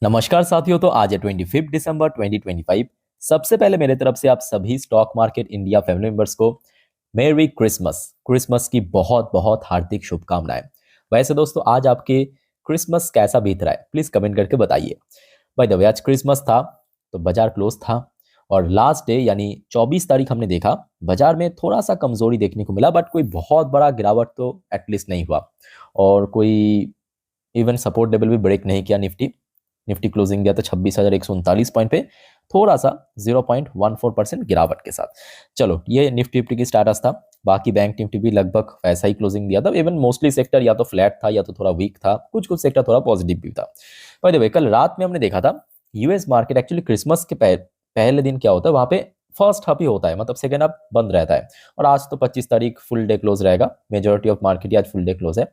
नमस्कार साथियों। तो आज है 25 दिसंबर 2025। सबसे पहले मेरे तरफ से आप सभी stock market India family members को मेरी क्रिसमस क्रिसमस की बहुत बहुत हार्दिक शुभकामनाएं। वैसे दोस्तों, आज आपके क्रिसमस कैसा बीत रहा है प्लीज कमेंट करके बताइए। बाय द वे, आज क्रिसमस था तो बाजार क्लोज था और लास्ट डे यानी 24 तारीख हमने देखा बाजार में थोड़ा सा कमजोरी देखने को मिला, बट कोई बहुत बड़ा गिरावट तो एटलीस्ट नहीं हुआ और कोई इवन सपोर्ट लेवल भी ब्रेक नहीं किया। निफ्टी निफ्टी क्लोजिंग दिया था 26,139 पॉइंट पे, थोड़ा सा 0.14% गिरावट के साथ। चलो, ये निफ्टी की स्टाटस था। बाकी बैंक निफ्टी भी लगभग वैसा ही क्लोजिंग दिया था। इवन मोस्टली सेक्टर या तो फ्लैट था या तो थोड़ा वीक था, कुछ कुछ सेक्टर थोड़ा पॉजिटिव भी था। बाय द वे, कल रात में हमने देखा था यूएस मार्केट एक्चुअली क्रिसमस के पहले दिन क्या होता है वहां पे फर्स्ट हाफ ही होता है, मतलब सेकेंड हाफ बंद रहता है। और आज तो 25 तारीख फुल डे क्लोज रहेगा, मेजोरिटी ऑफ मार्केट आज फुल डे क्लोज है।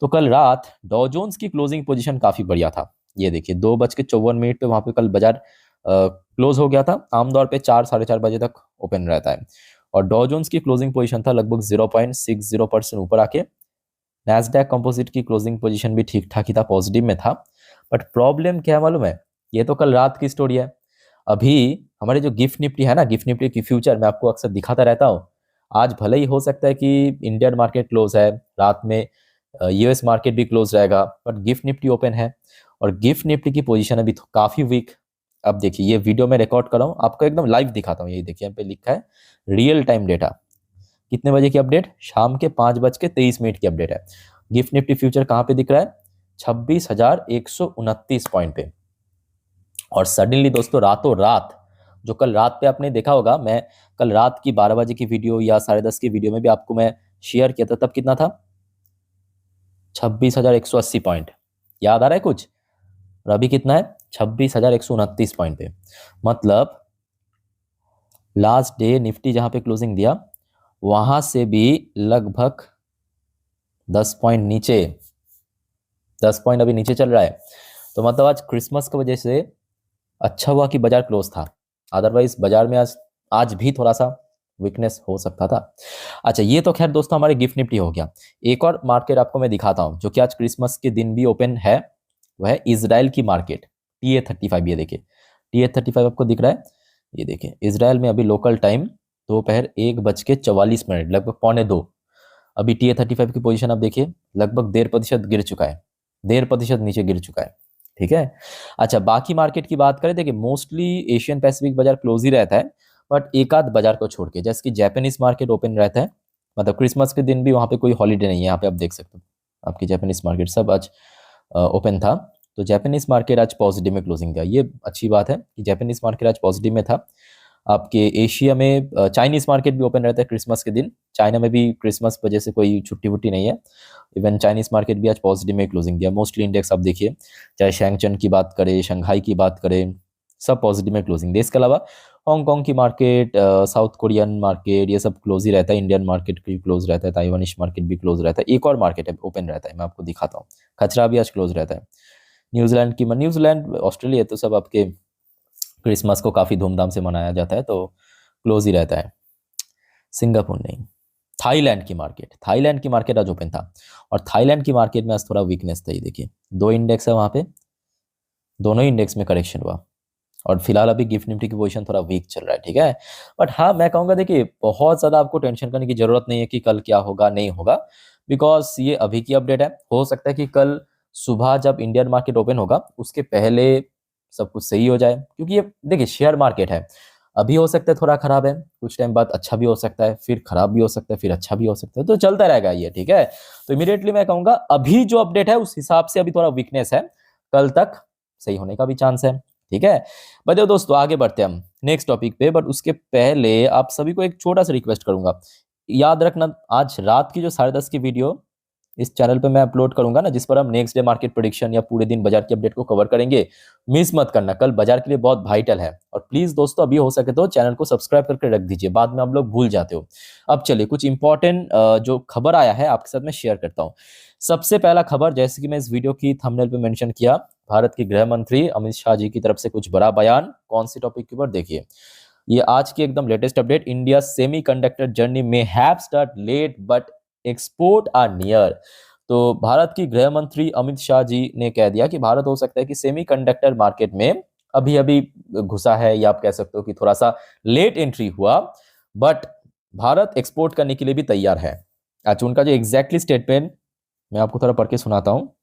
तो कल रात डॉ जोन्स की क्लोजिंग पोजीशन काफी बढ़िया था। ये देखिए 2:54 पे वहां पे कल बाजार क्लोज हो गया था। आमतौर पे 4 साढ़े 4 बजे तक ओपन रहता है और डॉ जोन्स की क्लोजिंग पोजीशन था लगभग 0.60% ऊपर आके। Nasdaq composite key closing position भी ठीक ठाक ही था, पॉजिटिव में था। बट प्रॉब्लम क्या है मालूम है? ये तो कल रात की स्टोरी है। अभी हमारे जो गिफ्ट निफ्टी है ना, गिफ्ट निफ्टी की फ्यूचर मैं आपको अक्सर दिखाता रहता हूँ। आज भले ही हो सकता है कि इंडियन मार्केट क्लोज है, रात में यूएस मार्केट भी क्लोज रहेगा, बट गिफ्ट निफ्टी ओपन है और गिफ्ट निफ्टी की पोजीशन अभी तो काफी वीक। अब देखिए, ये वीडियो मैं रिकॉर्ड कर रहा हूँ, आपको एकदम लाइव दिखाता हूँ। ये देखिए यहाँ पे लिखा है रियल टाइम डेटा। कितने बजे की अपडेट? शाम के 5:23 की अपडेट है। गिफ्ट निफ्टी फ्यूचर कहाँ पे दिख रहा है? 26,129 पॉइंट पे। और सडनली दोस्तों, रातों रात, जो कल रात पे आपने देखा होगा, मैं कल रात की 12 बजे की वीडियो या 10:30 की वीडियो में भी आपको मैं शेयर किया था, तब कितना था? 26,180 पॉइंट। याद आ रहा है कुछ? और अभी कितना है? 26,129 पॉइंट पे। मतलब लास्ट डे निफ्टी जहां पे क्लोजिंग दिया वहां से भी लगभग 10 पॉइंट नीचे, 10 पॉइंट अभी नीचे चल रहा है। तो मतलब आज क्रिसमस की वजह से अच्छा हुआ कि बाजार क्लोज था, अदरवाइज बाजार में आज आज भी थोड़ा सा वीकनेस हो सकता था। अच्छा, ये तो खैर दोस्तों हमारे गिफ्ट निफ्टी हो गया। एक और मार्केट आपको मैं दिखाता हूं जो कि आज क्रिसमस के दिन भी ओपन है, वह है इजराइल की मार्केट। TA35, ये देखिए TA35 आपको दिख रहा है? ये देखिए इजराइल में अभी लोकल टाइम दोपहर 1:44, लगभग 1:45। अभी TA35 की पोजीशन आप देखिए, लगभग 1.5% गिर चुका है, 1.5% नीचे गिर चुका है। ठीक है। अच्छा, बाकी मार्केट की बात करें, देखिए मोस्टली एशियन पैसिफिक बाजार क्लोज ही रहता है, बट एक आध बाजार को छोड़ के, जैसे कि जापानीज मार्केट ओपन रहता है। मतलब क्रिसमस के दिन भी वहां पे कोई हॉलीडे नहीं है। यहाँ पे आप देख सकते हो, आपकी जापानीज मार्केट सब आज ओपन था। तो जापानीज मार्केट आज पॉजिटिव में क्लोजिंग दिया, ये अच्छी बात है कि जापानीज मार्केट आज पॉजिटिव में था। आपके एशिया में चाइनीज मार्केट भी ओपन रहता है क्रिसमस के दिन। चाइना में भी क्रिसमस वजह से कोई छुट्टी वुट्टी नहीं है। इवन चाइनीज मार्केट भी आज पॉजिटिव में क्लोजिंग दिया। मोस्टली इंडेक्स आप देखिए, चाहे शैंगचन की बात करें, शंघाई की बात करें, सब पॉजिटिव में क्लोजिंग दिया। इसके अलावा हांगकांग की मार्केट, साउथ कोरियन मार्केट, ये सब क्लोज ही रहता है। इंडियन मार्केट भी क्लोज रहता है, ताइवानिश मार्केट भी क्लोज रहता है। एक और मार्केट है ओपन रहता है, मैं आपको दिखाता हूँ। खचरा भी आज क्लोज रहता है। न्यूजीलैंड ऑस्ट्रेलिया तो सब आपके क्रिसमस को काफ़ी धूमधाम से मनाया जाता है, तो क्लोज ही रहता है। सिंगापुर नहीं, थाईलैंड की मार्केट आज ओपन था और थाईलैंड की मार्केट में आज थोड़ा वीकनेस था। ये देखिए 2 इंडेक्स है वहां पे, दोनों ही इंडेक्स में करेक्शन हुआ और फिलहाल अभी गिफ्ट निफ्टी की पोजीशन थोड़ा वीक चल रहा है। ठीक है। बट हाँ, मैं कहूंगा देखिए बहुत ज्यादा आपको टेंशन करने की जरूरत नहीं है कि कल क्या होगा नहीं होगा, बिकॉज ये अभी की अपडेट है। हो सकता है कि कल सुबह जब इंडियन मार्केट ओपन होगा उसके पहले सब कुछ सही हो जाए, क्योंकि ये देखिए शेयर मार्केट है। अभी हो सकता है थोड़ा खराब है, कुछ टाइम बाद अच्छा भी हो सकता है, फिर खराब भी हो सकता है, फिर अच्छा भी हो सकता है, तो चलता रहेगा ये। ठीक है। तो इमीडिएटली मैं कहूंगा अभी जो अपडेट है उस हिसाब से अभी थोड़ा वीकनेस है, कल तक सही होने का भी चांस है। ठीक है। बताओ दोस्तों, आगे बढ़ते हैं हम नेक्स्ट टॉपिक पे, बट उसके पहले आप सभी को एक छोटा सा रिक्वेस्ट करूंगा। याद रखना, आज रात की जो 10:30 की वीडियो इस चैनल पे मैं अपलोड करूंगा ना, जिस पर हम नेक्स्ट डे मार्केट प्रेडिक्शन या पूरे दिन बाजार की अपडेट को कवर करेंगे, मिस मत करना। कल बाजार के लिए बहुत वाइटल है। और प्लीज दोस्तों, अभी हो सके तो चैनल को सब्सक्राइब करके रख दीजिए, बाद में आप लोग भूल जाते हो। अब चलिए, कुछ इंपॉर्टेंट जो खबर आया है आपके साथ मैं शेयर करता हूँ। सबसे पहला खबर, जैसे कि मैं इस वीडियो की थंबनेल पे मेंशन किया, भारत के गृह मंत्री अमित शाह जी की तरफ से कुछ बड़ा बयान। कौन सी टॉपिक के ऊपर? देखिए, ये आज की एकदम latest update. India semiconductor journey में have start late but export are near. तो भारत की गृह मंत्री अमित शाह जी ने कह दिया कि भारत हो सकता है कि सेमीकंडक्टर मार्केट में अभी अभी घुसा है, या आप कह सकते हो कि थोड़ा सा लेट एंट्री हुआ, बट भारत एक्सपोर्ट करने के लिए भी तैयार है। अच्छा, उनका जो एग्जैक्टली स्टेटमेंट मैं आपको थोड़ा पढ़ के सुनाता हूँ।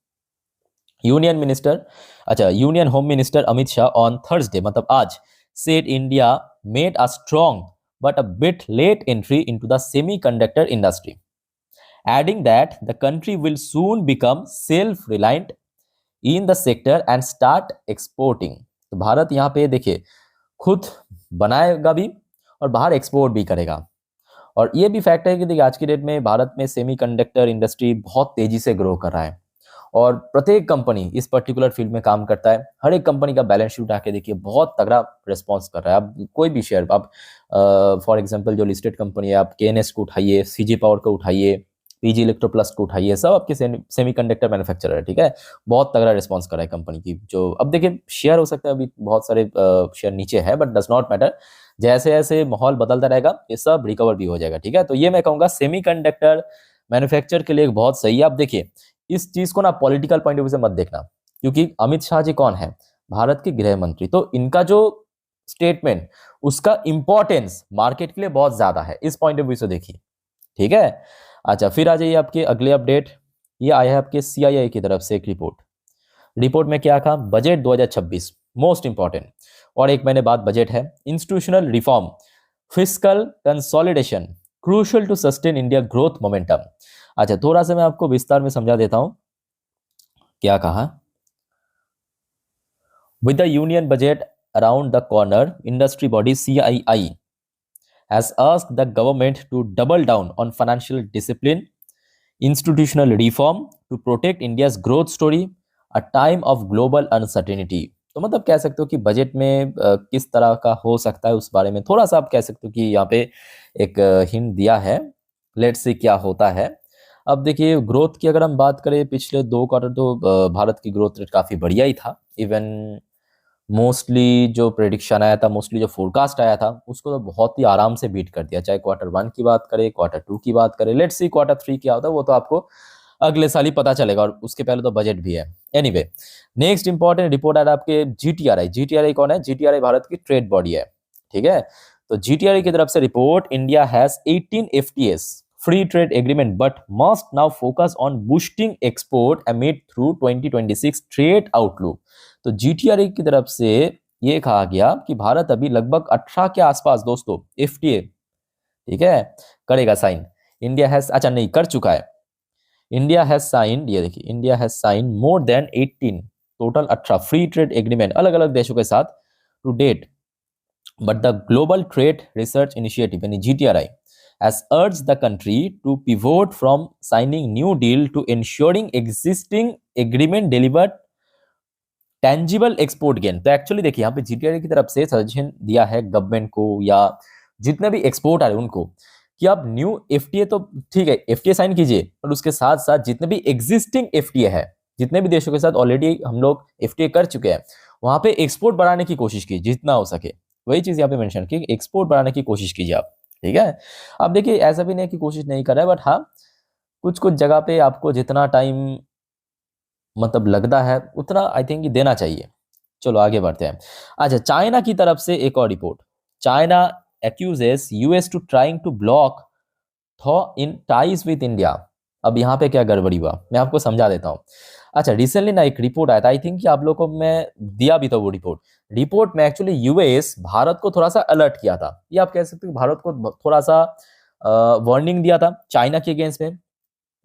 Union home minister Amit Shah on Thursday, मतलब आज, said India made a strong but a bit late entry into the semiconductor industry, adding that the country will soon become self reliant in the sector and start exporting. तो भारत यहाँ पे देखिए खुद बनाएगा भी और बाहर एक्सपोर्ट भी करेगा। और ये भी फैक्ट है कि देखिए आज की डेट में भारत में सेमीकंडक्टर इंडस्ट्री बहुत तेजी से ग्रो कर रहा है, और प्रत्येक कंपनी इस पर्टिकुलर फील्ड में काम करता है। हर एक कंपनी का बैलेंस शीट आके देखिए बहुत तगड़ा रिस्पॉन्स कर रहा है। आप कोई भी शेयर, आप फॉर एग्जांपल जो लिस्टेड कंपनी है, आप केएनएस को उठाइए, सीजी पावर को उठाइए, पीजी इलेक्ट्रोप्लस को उठाइए, सब आपके सेमीकंडक्टर मैन्युफैक्चरर है, ठीक है। बहुत तगड़ा रिस्पॉन्स कर रहा है कंपनी की। जो अब देखिए शेयर हो सकता है अभी बहुत सारे शेयर नीचे है, बट डज नॉट मैटर, जैसे जैसे माहौल बदलता रहेगा ये सब रिकवर भी हो जाएगा, ठीक है। तो ये मैं कहूँगा सेमीकंडक्टर मैन्युफैक्चर के लिए बहुत सही है। आप देखिए इस चीज को ना पॉलिटिकल पॉइंट ऑफ व्यू से मत देखना, क्योंकि अमित शाह जी कौन है? भारत के गृह मंत्री। तो इनका जो स्टेटमेंट, उसका इंपॉर्टेंस मार्केट के लिए बहुत ज्यादा है, इस पॉइंट ऑफ व्यू से देखिए, ठीक है। अच्छा, फिर आ जाइए आपके अगले अपडेट। ये आया है आपके सीआईआई की तरफ से एक रिपोर्ट में क्या कहा? बजट 2026 मोस्ट इंपॉर्टेंट, और एक महीने बाद बजट है। Institutional reform, fiscal consolidation crucial to sustain India growth momentum. अच्छा, थोड़ा सा मैं आपको विस्तार में समझा देता हूं क्या कहा। With the union budget around the corner, industry body CII has asked the government to double down on financial discipline, institutional reform to protect India's growth story, a time of global uncertainty। तो मतलब कह सकते हो कि budget में किस तरह का हो सकता है उस बारे में थोड़ा सा आप कह सकते हो कि यहाँ पे एक हिंट दिया है। लेट्स सी क्या होता है। अब देखिए ग्रोथ की अगर हम बात करें, पिछले 2 क्वार्टर तो भारत की ग्रोथ रेट काफ़ी बढ़िया ही था। इवन मोस्टली जो प्रेडिक्शन आया था, मोस्टली जो फोरकास्ट आया था, उसको तो बहुत ही आराम से बीट कर दिया। चाहे Q1 की बात करें, Q2 की बात करें, लेट्स सी Q3 क्या होता है वो तो आपको अगले साल ही पता चलेगा, और उसके पहले तो बजट भी है। एनीवे, नेक्स्ट इंपॉर्टेंट रिपोर्ट है आपके जीटीआरआई। जीटीआरआई कौन है? जीटीआरआई भारत की ट्रेड बॉडी है, ठीक है। तो जीटीआरआई की तरफ से report, India has 18 FTAs free trade agreement but must now focus on boosting export amid through 2026 trade outlook. तो जीटीआरआई की तरफ से ये कहा गया कि भारत अभी लगभग 18 के आसपास दोस्तों FTA, ठीक है, करेगा साइन। इंडिया हैज, अच्छा नहीं कर चुका है, इंडिया हैज साइंड, ये देखिए India has sign more than 18, total 18 free trade agreement अलग अलग देशों के साथ to date. But the global trade research initiative यानी GTRI has urged the country to pivot from signing new deal to ensuring existing agreement delivered tangible export gain। तो actually देखिए यहाँ पे GTRI की तरफ से सजेशन दिया है गवर्नमेंट को या जितने भी एक्सपोर्ट आ रहे हैं उनको, कि आप न्यू FTA तो ठीक है FTA साइन कीजिए, पर उसके साथ साथ जितने भी एग्जिस्टिंग FTA है, जितने भी देशों के साथ ऑलरेडी हम लोग FTA कर चुके हैं, वहां पे एक्सपोर्ट बढ़ाने की कोशिश कीजिए जितना हो सके। वही चीज यहाँ पे मेंशन की, एक्सपोर्ट बढ़ाने की कोशिश कीजिए आप, ठीक है। अब देखिए ऐसा भी नहीं कि कोशिश नहीं कर रहा है, बट हाँ कुछ कुछ जगह पे आपको जितना टाइम मतलब लगता है उतना आई थिंक देना चाहिए। चलो आगे बढ़ते हैं। अच्छा, चाइना की तरफ से एक और report. China accuses US to trying to block thaw in ties with India. अब यहाँ पे क्या गड़बड़ी हुआ मैं आपको समझा देता हूँ। अच्छा, रिसेंटली ना एक रिपोर्ट आया था, आई थिंक कि आप लोगों को मैं दिया भी था वो रिपोर्ट में एक्चुअली यूएस भारत को थोड़ा सा अलर्ट किया था, ये आप कह सकते हो भारत को थोड़ा सा वार्निंग दिया था चाइना के अगेंस्ट में।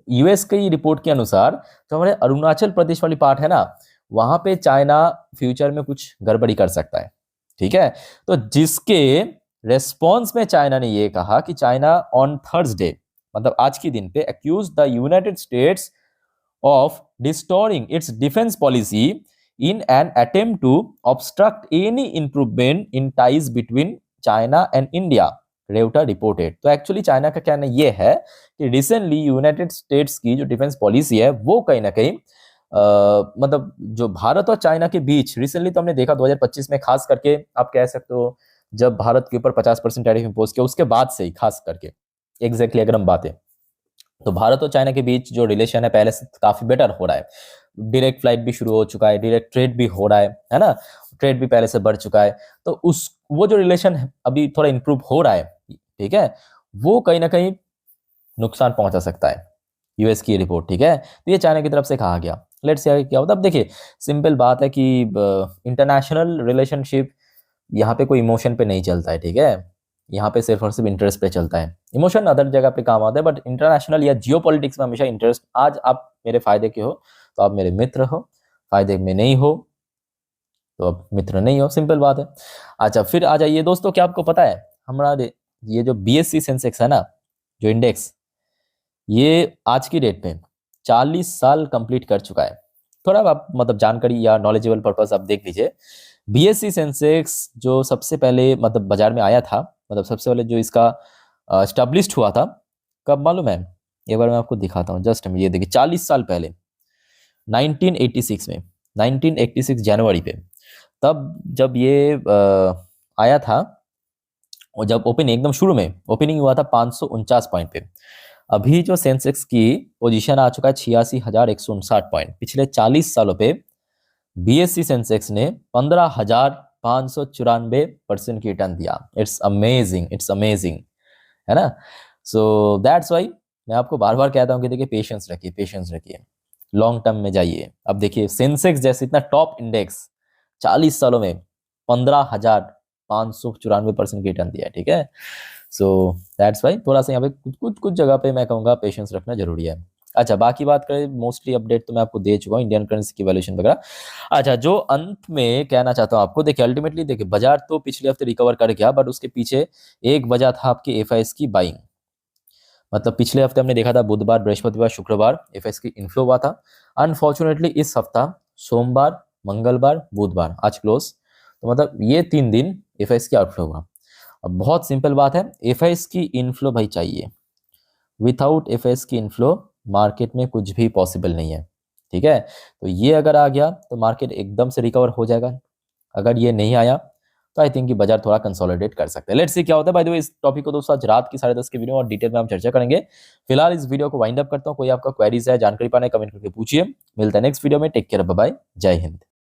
यूएस की रिपोर्ट के अनुसार जो हमारे अरुणाचल प्रदेश वाली पार्ट है ना, वहां पे चाइना फ्यूचर में कुछ गड़बड़ी कर सकता है, ठीक है। तो जिसके रेस्पॉन्स में चाइना ने ये कहा कि चाइना ऑन थर्सडे, मतलब आज के दिन पे, accuse the United States of distorting its defence policy in an attempt to obstruct any improvement in ties between China and India, Reuters reported. तो एक्चुअली चाइना का कहना ये है कि रिसेंटली यूनाइटेड स्टेट्स की जो डिफेंस पॉलिसी है वो कहीं ना कहीं मतलब जो भारत और चाइना के बीच रिसेंटली तो हमने देखा 2025 में, खास करके आप कह सकते हो जब भारत के ऊपर 50% टैरिफ इंपोज किया उसके बाद से ही खास करके एग्जैक्टली अगर हम बातें, तो भारत और चाइना के बीच जो रिलेशन है पहले से काफी बेटर हो रहा है। डायरेक्ट फ्लाइट भी शुरू हो चुका है, डायरेक्ट ट्रेड भी हो रहा है ना, ट्रेड भी पहले से बढ़ चुका है। तो उस वो जो रिलेशन अभी थोड़ा इंप्रूव हो रहा है, ठीक है, वो कहीं ना कहीं नुकसान पहुंचा सकता है, यूएस की रिपोर्ट, ठीक है। तो ये चाइना की तरफ से कहा गया। लेट्स सी क्या होता है। अब देखिए सिंपल बात है कि इंटरनेशनल रिलेशनशिप यहाँ पे कोई इमोशन पे नहीं चलता है, ठीक है। यहाँ पे सिर्फ और सिर्फ इंटरेस्ट पे चलता है। इमोशन अदर जगह पे काम आता है, बट इंटरनेशनल या जियो पॉलिटिक्स में हमेशा इंटरेस्ट। आज आप मेरे फायदे के हो तो आप मेरे मित्र हो, फायदे में नहीं हो तो आप मित्र नहीं हो, सिंपल बात है। अच्छा फिर आ जाइए दोस्तों, क्या आपको पता है हमारा ये जो बीएससी सेंसेक्स है ना, जो इंडेक्स, ये आज की डेट में 40 साल कंप्लीट कर चुका है। थोड़ा आप मतलब जानकारी या नॉलेजेबल पर्पस आप देख लीजिए। बीएससी सेंसेक्स जो सबसे पहले मतलब बाजार में आया था, मतलब सबसे पहले जो इसका स्टैब्लिश्ड हुआ था, कब मालूम है? एक बार मैं आपको दिखाता हूँ, जस्ट ये देखिए 40 साल पहले 1986 में, 1986 जनवरी पे, तब जब ये आया था, और जब ओपनिंग एकदम शुरू में ओपनिंग हुआ था 549 पॉइंट पे। अभी जो सेंसेक्स की पोजीशन आ चुका है 86,159 पॉइंट। पिछले 40 सालों पे बीएससी सेंसेक्स ने 15,594% की रिटर्न दिया। इट्स अमेजिंग, इट्स अमेजिंग, है ना। सो दैट्स वाई मैं आपको बार बार कहता हूँ कि देखिए पेशेंस रखिए, पेशेंस रखिए, लॉन्ग टर्म में जाइए। अब देखिए सेंसेक्स जैसे इतना टॉप इंडेक्स 40 सालों में 15,594% की रिटर्न दिया है, ठीक है। सो दैट्स वाई थोड़ा सा यहाँ पे कुछ जगह पे मैं कहूँगा पेशेंस रखना जरूरी है। अच्छा बाकी बात करें, मोस्टली अपडेट तो मैं आपको दे चुका हूँ, इंडियन करेंसी की वैल्यूएशन वगैरह। अच्छा जो अंत में कहना चाहता हूँ आपको, देखिए अल्टीमेटली देखिए बाजार तो पिछले हफ्ते रिकवर कर गया, बट उसके पीछे एक वजह था आपकी एफआईएस की बाइंग। मतलब पिछले हफ्ते हमने देखा था बुधवार, बृहस्पतिवार, शुक्रवार एफआईएस की इन्फ्लो हुआ था। अनफॉर्चुनेटली इस हफ्ता सोमवार, मंगलवार, बुधवार आज क्लोज, तो मतलब ये 3 दिन एफआईएस की आउटफ्लो हुआ। अब बहुत सिंपल बात है, एफआईएस की इनफ्लो भाई चाहिए। विथआउट एफआईएस की इनफ्लो मार्केट में कुछ भी पॉसिबल नहीं है, ठीक है। तो ये अगर आ गया तो मार्केट एकदम से रिकवर हो जाएगा। अगर ये नहीं आया तो आई थिंक कि बाजार थोड़ा कंसोलिडेट कर सकते हैं। लेट्स सी क्या होता है। बाय द वे इस टॉपिक को दोस्तों आज रात की 10:30 की वीडियो और डिटेल में हम चर्चा करेंगे। फिलहाल इस वीडियो को वाइंड अप करता हूँ। कोई आपका क्वेरीज है, जानकारी पाना है, कमेंट करके पूछिए। मिलता है नेक्स्ट वीडियो में। टेक केयर, बाय बाय, जय हिंद।